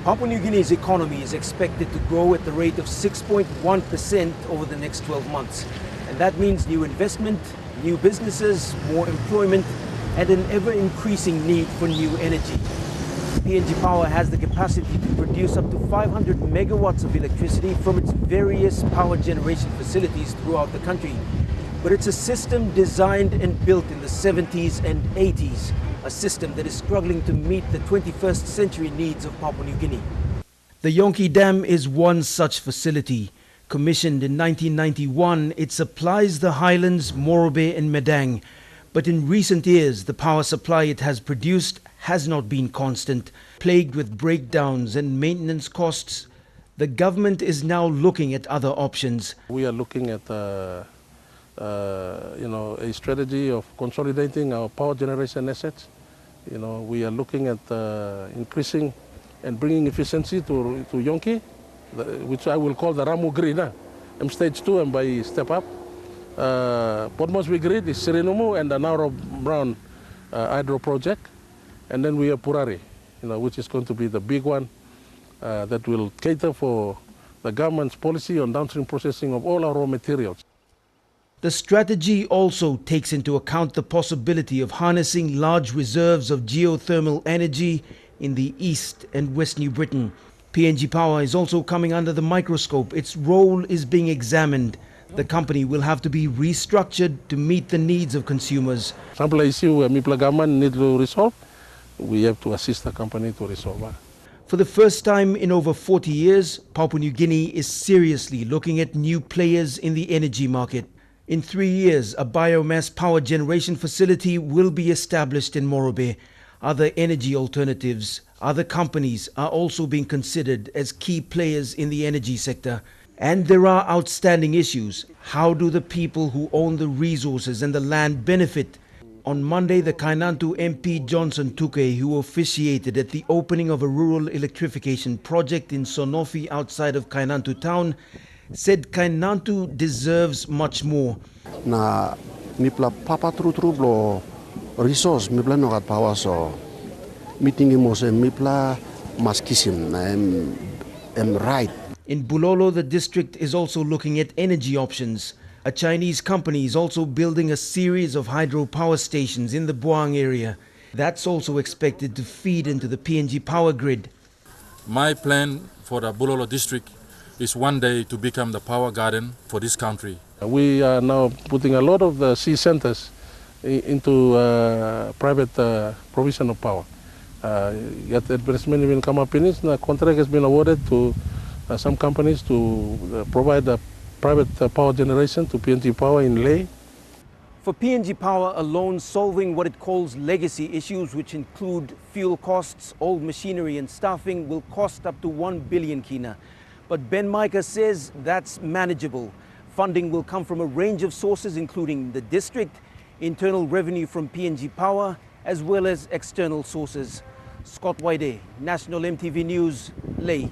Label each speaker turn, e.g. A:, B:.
A: Papua New Guinea's economy is expected to grow at the rate of 6.1% over the next 12 months. And that means new investment, new businesses, more employment, and an ever-increasing need for new energy. PNG Power has the capacity to produce up to 500 megawatts of electricity from its various power generation facilities throughout the country. But it's a system designed and built in the 70s and 80s, a system that is struggling to meet the 21st century needs of Papua New Guinea. The Yonki Dam is one such facility. Commissioned in 1991, it supplies the highlands, Morobe and Medang. But in recent years, the power supply it has produced has not been constant. Plagued with breakdowns and maintenance costs, the government is now looking at other options.
B: We are looking at a strategy of consolidating our power generation assets. We are looking at increasing and bringing efficiency to Yonki, which I will call the Ramu grid. I'm stage 2 and by step up. Port Moresby grid is Sirinumu and the Nauro Brown hydro project. And then we have Purari, which is going to be the big one that will cater for the government's policy on downstream processing of all our raw materials.
A: The strategy also takes into account the possibility of harnessing large reserves of geothermal energy in the East and West New Britain. PNG Power is also coming under the microscope. Its role is being examined. The company will have to be restructured to meet the needs of consumers.
B: Some issue where Mipla government need to resolve, we have to assist the company to resolve that.
A: For the first time in over 40 years, Papua New Guinea is seriously looking at new players in the energy market. In 3 years, a biomass power generation facility will be established in Morobe. Other energy alternatives, other companies are also being considered as key players in the energy sector. And there are outstanding issues. How do the people who own the resources and the land benefit? On Monday, the Kainantu MP Johnson Tuke, who officiated at the opening of a rural electrification project in Sonofi outside of Kainantu town, said Kainantu deserves much more.
C: Na mipla papa tru blo resource mipla no gat power so meeting mo se mipla maskisim na em right.
A: In Bulolo, the district is also looking at energy options. A Chinese company is also building a series of hydropower stations in the Buang area. That's also expected to feed into the PNG power grid.
D: My plan for the Bulolo district is one day to become the power garden for this country.
B: We are now putting a lot of the C centers into private provision of power. Yet investment will come up in it. The contract has been awarded to some companies to provide the private power generation to PNG Power in Leh.
A: For PNG Power alone, solving what it calls legacy issues, which include fuel costs, old machinery and staffing, will cost up to 1 billion kina. But Ben Micah says that's manageable. Funding will come from a range of sources, including the district, internal revenue from PNG Power, as well as external sources. Scott Waide, National MTV News, Leh.